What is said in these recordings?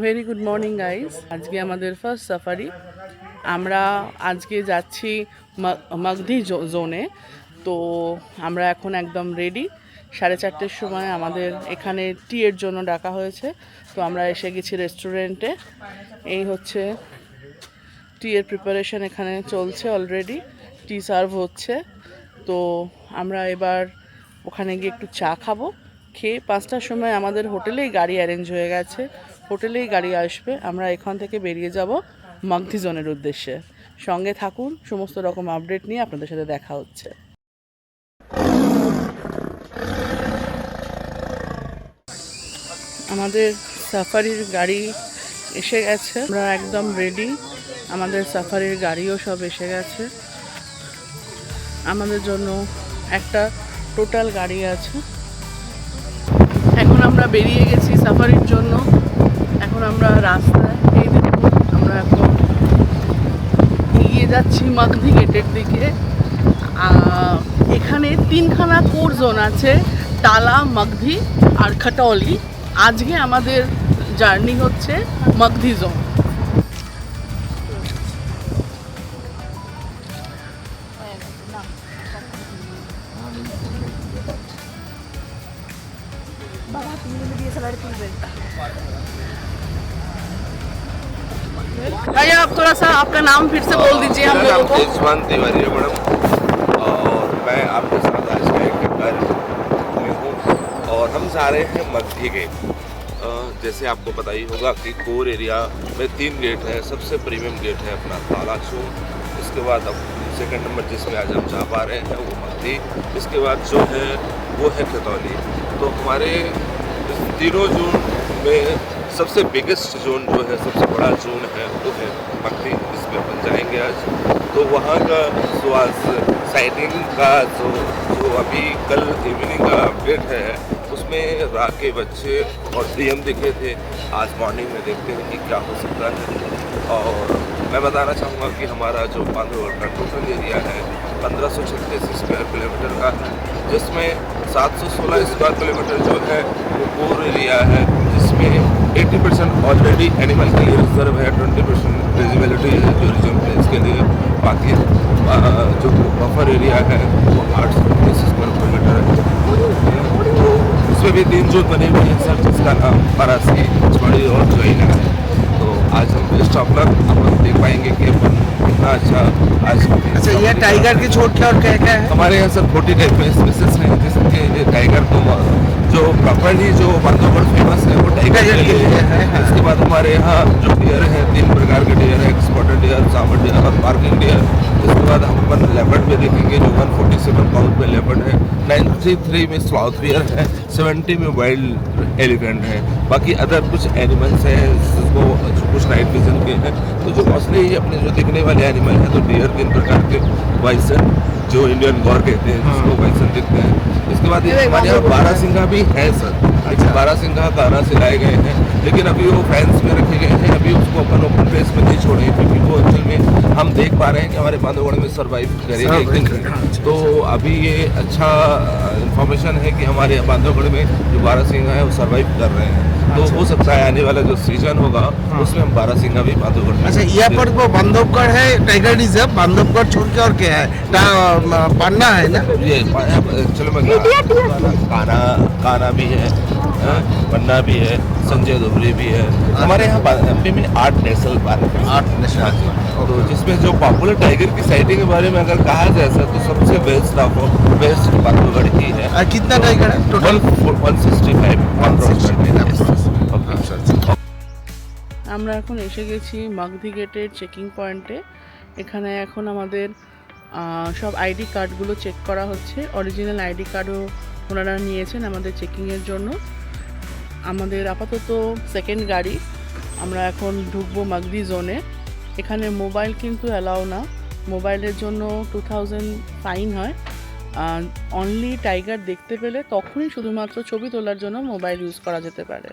Very good morning guys. আজকে আমাদের first safari. আমরা আজকে যাচ্ছি মাগধি জোনে। তো আমরা এখন একদম রেডি। 4:30 সময় আমাদের এখানে টি এর জন্য ডাকা হয়েছে। তো আমরা এসে গেছি রেস্টুরেন্টে। এই হচ্ছে টি এর প্রিপারেশন এখানে চলছে, অলরেডি টি সার্ভ হচ্ছে। তো আমরা এবার ওখানে গিয়ে একটু চা খাবো। খেয়ে 5টার সময় আমাদের হোটেলেই গাড়ি অ্যারেঞ্জ হয়ে গেছে, হোটেলেই গাড়ি আসবে। আমরা এখান থেকে বেরিয়ে যাব মাগধি জোনের উদ্দেশ্যে। সঙ্গে থাকুন, সমস্ত রকম আপডেট নিয়ে আপনাদের সাথে দেখা হচ্ছে। আমাদের সাফারির গাড়ি এসে গেছে, আমরা একদম রেডি। আমাদের সাফারির গাড়িও সব এসে গেছে। আমাদের জন্য একটা টোটাল গাড়ি আছে। এখন আমরা বেরিয়ে গেছি সাফারির জন্য। এখন আমরা রাস্তায়, এই দেখুন আমরা এখন এগিয়ে যাচ্ছি মাগধি গেটের দিকে। এখানে 3খানা কোর জোন আছে, টালা, মাগধি আর খটৌলি। আজকে আমাদের জার্নি হচ্ছে মাগধি জোন। भैया आप थोड़ा सा आपका नाम फिर से बोल दीजिए हम लोगों को। तेजवान तिवारी है मैडम, और मैं आपके साथ आज का एक में हूँ और हम जा रहे हैं मगधी गेट। जैसे आपको पता ही होगा कि कोर एरिया में 3 गेट है। सबसे प्रीमियम गेट है अपना ताला चौक, इसके बाद अब सेकंड नंबर जिसमें आज हम जा पा रहे हैं वो मगधी, इसके बाद जो है वो है खतौली। तो हमारे तीनों जोन में सबसे बिगेस्ट जोन जो है, सबसे बड़ा जोन है वो है मगधी। इसमें अपन जाएंगे आज। तो वहाँ का जो आज साइटिंग का जो अभी कल इवनिंग का अपडेट है उसमें रात के बच्चे और डीएम दिखे थे। आज मॉर्निंग में देखते हैं कि क्या हो सकता है। और मैं बताना चाहूँगा कि हमारा जो बांधवगढ़ का टोटल एरिया है 1536 स्क्वायर किलोमीटर का है, जिसमें 716 स्क्वायर किलोमीटर जो है वो कोर एरिया है, जिसमें 80% ऑलरेडी एनिमल के लिए रिजर्व है, 20% विजिबिलिटी है टूरिज्म प्लेस के लिए। बाकी जो बफर एरिया है वो 830 स्क्वायर किलोमीटर है। तो उसमें भी 3 जोन बने हुए हैं सर, जिसका नाम परासी, पचमढ़ी और जोईना है। तो आज हम बेस्ट ऑफ लक अपन देख पाएंगे कि अपन कितना अच्छा आज। अच्छा, ये टाइगर की छोट क्या और क्या क्या है? हमारे यहाँ सर 40 टाइप में स्पीसीज हैं, जिसके टाइगर तो जो प्रॉपरली जो बांधवगढ़ फेमस है वो टाइगर के लिए है। इसके बाद हमारे यहाँ जो डियर है 3 प्रकार के डियर है, एक्सपोर्टेड डियर, सामर डियर और पार्किंग डियर। इसके बाद हम अपन लेपर्ड में देखेंगे जो 147 पाउंड में लेपर्ड है, 933 में स्लॉथ बियर है, 70 में वाइल्ड एलिफेंट है। बाकी अदर कुछ एनिमल्स हैं जिसको कुछ नाइट विजन के हैं। तो जो मोस्टली अपने जो दिखने वाले एनिमल हैं तो डियर 3 प्रकार के, बाइसन जो इंडियन गौर कहते हैं जिसको बाइसन दिखते हैं। इसके बाद हमारे यहाँ बारहसिंघा भी है सर। अच्छा, बारहसिंघा दाना से लाए गए हैं, लेकिन अभी वो फैंस में रखे गए हैं। अभी उसको अपन ओपन प्लेस में नहीं छोड़े, क्योंकि वो एक्चुअल में हम देख पा रहे हैं कि हमारे बांधवगढ़ में सर्वाइव करेगा एक दिन। तो अभी ये अच्छा इन्फॉर्मेशन है कि हमारे बांधवगढ़ में जो बारहसिंघा है वो सर्वाइव कर रहे हैं। तो हो सकता है आने वाला जो सीजन होगा उसमें हम बारहसिंघा भी बांधवगढ़। अच्छा, यहाँ पर वो बांधवगढ़ है टाइगर रिजर्व, बांधवगढ़ छोड़ के और क्या है? पन्ना है ना? ये चलो मैं काना भी है, पन्ना भी है, संजय धोबरी भी है। हमारे यहाँ एमपी में 8 नेशनल पार्क है। 8 नेशनल। तो जिसमें जो पॉपुलर टाइगर की साइटिंग के बारे में अगर कहा जाए सर तो सबसे बेस्ट बांधवगढ़ ही है। कितना टाइगर है टोटल? 165। আমরা এখন এসে গেছি মাগধি গেটের চেকিং পয়েন্টে। এখানে এখন আমাদের সব আইডি কার্ডগুলো চেক করা হচ্ছে। অরিজিনাল আইডি কার্ডও ওনারা নিয়েছেন আমাদের চেকিংয়ের জন্য। আমাদের আপাতত সেকেন্ড গাড়ি। আমরা এখন ঢুকবো মাগধি জোনে। এখানে মোবাইল কিন্তু অ্যালাউ না, মোবাইলের জন্য 2000 ফাইন হয়। অনলি টাইগার দেখতে পেলে তখনই শুধুমাত্র ছবি তোলার জন্য মোবাইল ইউজ করা যেতে পারে।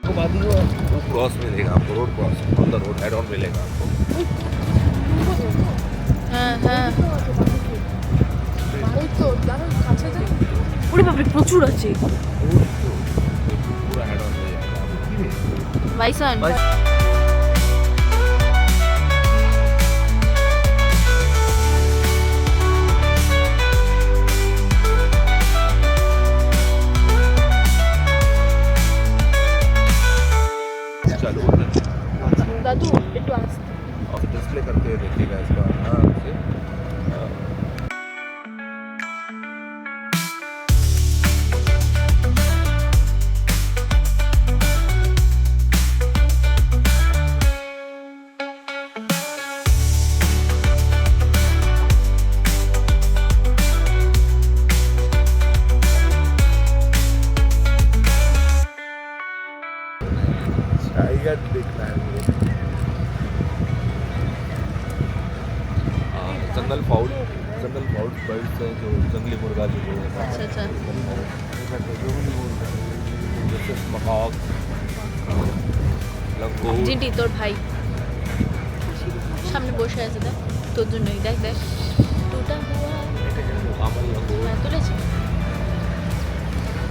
वो क्रॉस मिलेगा आपको, road cross on the road head on मिलेगा आपको। হ্যাঁ হ্যাঁ ওরে বাবা প্রচুর আছে पूरा हेड ऑन मिल जाएगा आपको। বাইসন चलो দাদু একটু আসতে और डिस्प्ले करते हुए देखिएगा इसको आराम से। टाइगर देखना है मुझे। जंगल फाउल बर्ड्स हैं जो जंगली मुर्गा जो बोलते हैं, আচ্ছা আচ্ছা जैसे मकाक, लंगूर, জিন্টি তোর ভাই সামনে বসে আছে দেখ তোর জন্যই দেখ দেখ টুটা হুয়া आमल लंगूर। হ্যাঁ তুলেছি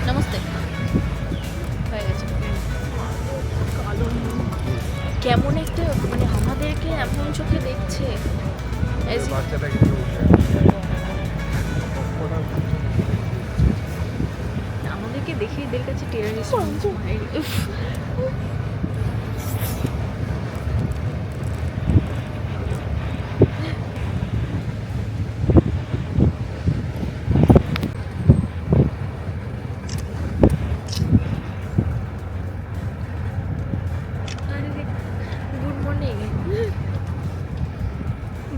নমস্তে হয়ে গেছে কেমন একটা মানে আমাদেরকে এমন চোখে দেখছে as- আমাদেরকে দেখে এদের কাছে টেরারিস্ট গুড মর্নিং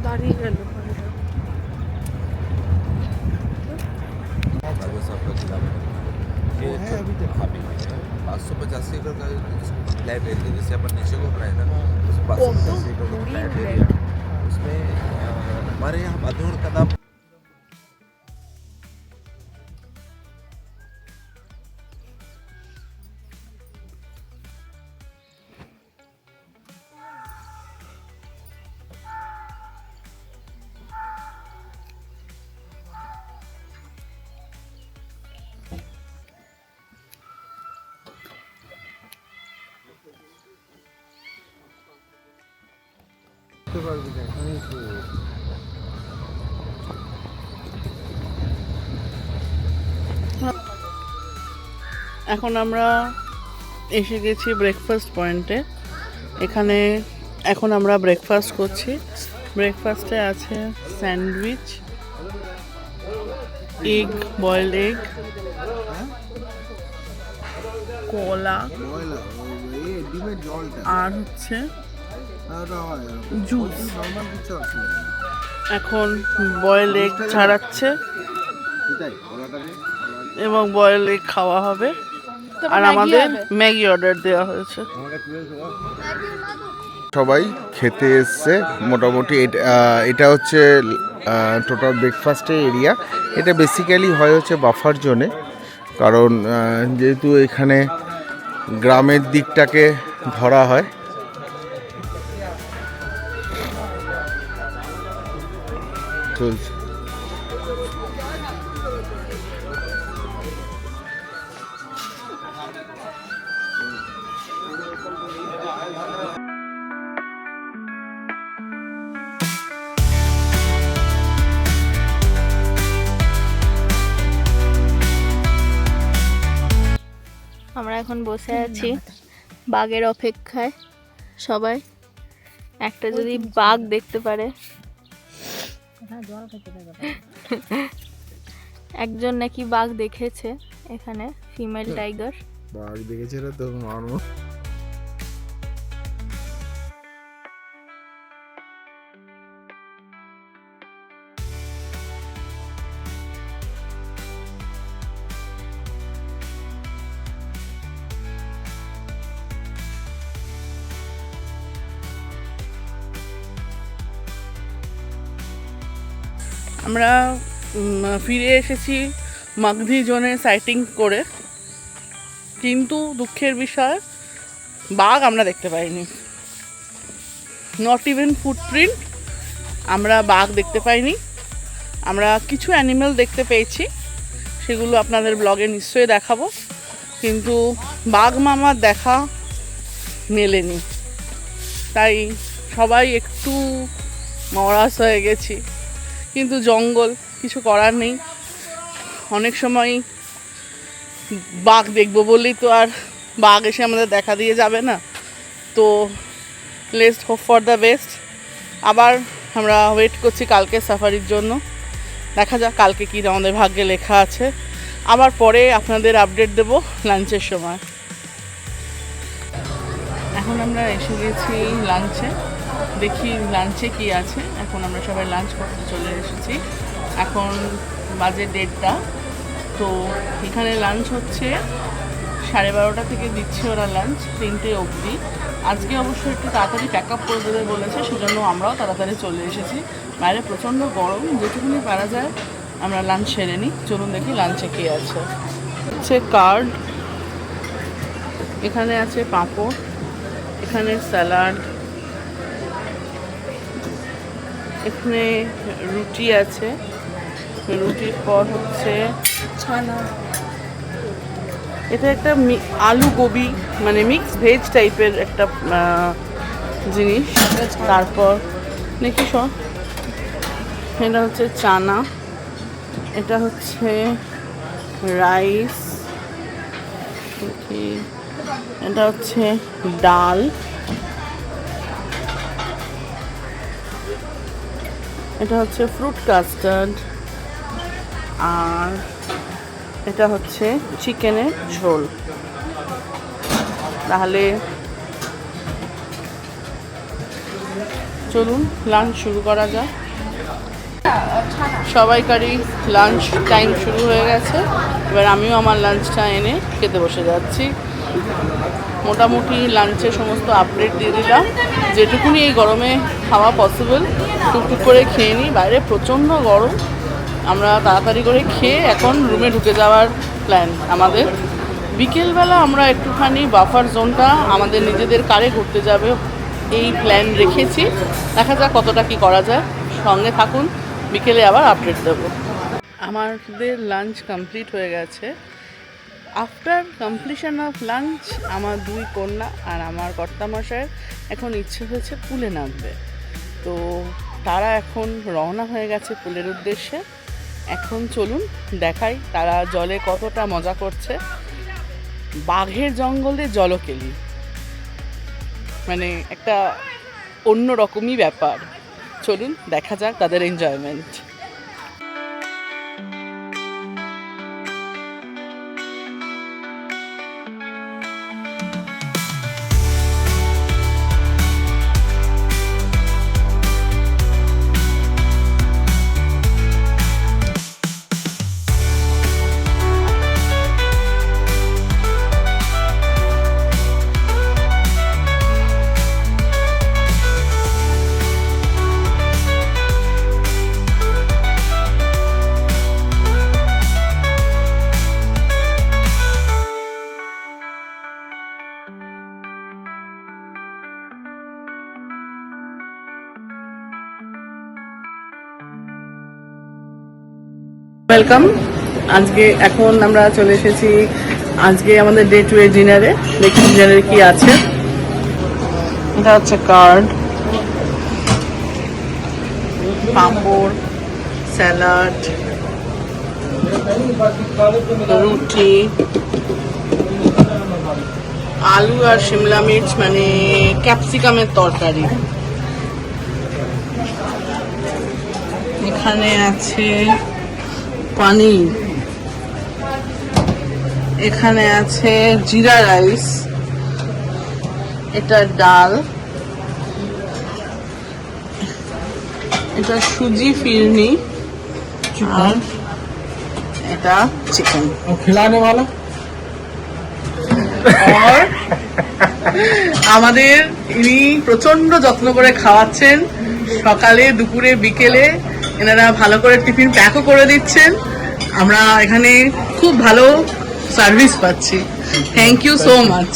দাঁড়িয়ে গেল राजा साहब का जिला वो है अभी तक अभी 585 एकड़ का फ्लैट एरिया, जैसे अपन नीचे घूम रहे हैं ना, उसमें 585 एकड़ का फ्लैट एरिया, उसमें हमारे यहाँ मधुर कदम এখন আমরা এসে গেছি ব্রেকফাস্ট পয়েন্টে। এখানে এখন আমরা ব্রেকফাস্ট করছি। ব্রেকফাস্টে আছে স্যান্ডউইচ, এগ, বয়েলড এগ, কলা আর হচ্ছে জুস। এখন বয়েলড এগ ছাড়াচ্ছে এবং বয়েল এগ খাওয়া হবে। আর আমাদের ম্যাগি অর্ডার দেওয়া হয়েছে। সবাই খেতে এসছে মোটামুটি। এটা হচ্ছে টোটাল ব্রেকফাস্টের এরিয়া। এটা বেসিক্যালি হয় হচ্ছে বাফার জোনে, কারণ যেহেতু এখানে গ্রামের দিকটাকে ধরা হয়। চলছে আমরা এখন বসে আছি বাঘের অপেক্ষায়। সবাই একটা যদি বাঘ দেখতে পারে। একজন নাকি বাঘ দেখেছে এখানে, ফিমেল টাইগার। বাঘ দেখেছে তো নর্মাল। আমরা ফিরে এসেছি মাগধি জোনে সাইটিং করে, কিন্তু দুঃখের বিষয় বাঘ আমরা দেখতে পাইনি, নট ইভেন ফুটপ্রিন্ট, আমরা বাঘ দেখতে পাইনি। আমরা কিছু অ্যানিমেল দেখতে পেয়েছি, সেগুলো আপনাদের ব্লগে নিশ্চয়ই দেখাবো, কিন্তু বাঘ মামার দেখা মেলেনি। তাই সবাই একটু মরাস হয়ে গেছি, কিন্তু জঙ্গল, কিছু করার নেই। অনেক সময় বাঘ দেখবো বললেই তো আর বাঘ এসে আমাদের দেখা দিয়ে যাবে না। তো let's hope for the best. আবার আমরা ওয়েট করছি কালকে সাফারির জন্য, দেখা যাক কালকে কী আমাদের ভাগ্যে লেখা আছে। আবার পরে আপনাদের আপডেট দেব লাঞ্চের সময়। এখন আমরা এসে গেছি লাঞ্চে, দেখি লাঞ্চে কি আছে। এখন আমরা সবাই লাঞ্চ করতে চলে এসেছি, এখন বাজে 1:30। তো এখানে লাঞ্চ হচ্ছে 12:30 থেকে দিচ্ছে ওরা লাঞ্চ 3টে অবধি। আজকে অবশ্যই একটু তাড়াতাড়ি প্যাক আপ করে দেবে বলেছে, সেজন্য আমরাও তাড়াতাড়ি চলে এসেছি। বাইরে প্রচণ্ড গরম, যেটুকুনি পারা যায় আমরা লাঞ্চ সেরে নিই। চলুন দেখি লাঞ্চে কী আছে। হচ্ছে কার্ড, এখানে আছে পাঁপড়, এখানে স্যালাড, এখানে রুটি আছে, রুটির পর হচ্ছে ছানা, এটা একটা আলু গোবি মানে মিক্স ভেজ টাইপের একটা জিনিস। তারপর দেখি সব, এটা হচ্ছে চানা, এটা হচ্ছে রাইস, এটা হচ্ছে ডাল, এটা হচ্ছে ফ্রুট কাস্টার্ড, আর এটা হচ্ছে চিকেনের ঝোল। তাহলে চলুন লাঞ্চ শুরু করা যাক। সবাইকারই লাঞ্চ টাইম শুরু হয়ে গেছে, এবার আমিও আমার লাঞ্চটা এনে খেতে বসে যাচ্ছি। মোটামুটি লাঞ্চের সমস্ত আপডেট দিয়ে দিলাম, যেটুকুনি এই গরমে খাওয়া পসিবল টুকটুক করে খেয়ে নিই। বাইরে প্রচণ্ড গরম, আমরা তাড়াতাড়ি করে খেয়ে এখন রুমে ঢুকে যাওয়ার প্ল্যান আমাদের। বিকেলবেলা আমরা একটুখানি বাফার জোনটা আমাদের নিজেদের কারে ঘুরতে যাবে এই প্ল্যান রেখেছি, দেখা যাক কতটা কি করা যায়। সঙ্গে থাকুন, বিকেলে আবার আপডেট দেবো। আমাদের লাঞ্চ কমপ্লিট হয়ে গেছে। আফটার কমপ্লিশন অফ লাঞ্চ আমার 2 কন্যা আর আমার কর্তামশায়ের এখন ইচ্ছে হয়েছে পুলে নামবে। তো তারা এখন রওনা হয়ে গেছে পুলের উদ্দেশ্যে। এখন চলুন দেখাই তারা জলে কতটা মজা করছে। বাঘের জঙ্গলে জলকেলি মানে একটা অন্য রকমই ব্যাপার। চলুন দেখা যাক তাদের এনজয়মেন্ট। ওয়েলকাম। আজকে এখন আমরা চলে এসেছি আজকে আমাদের ডে 2 এর ডিনারে। দেখি ডিনারে কি আছে। এটা হচ্ছে কার্ড, পাঁপড়, স্যালাড, রুটি, আলু আর শিমলা মির্চ মানে ক্যাপসিকামের তরকারি। এখানে আছে পনির, এখানে আছে জিরা রাইস, এটা ডাল, এটা সুজি ফিরনি, আর এটা চিকেন। খিলানে वाला আর আমাদের ইনি প্রচন্ড যত্ন করে খাওয়াচ্ছেন, সকালে দুপুরে বিকেলে এনারা ভালো করে টিফিন প্যাকও করে দিচ্ছেন। আমরা এখানে খুব ভালো সার্ভিস পাচ্ছি। Thank you so much.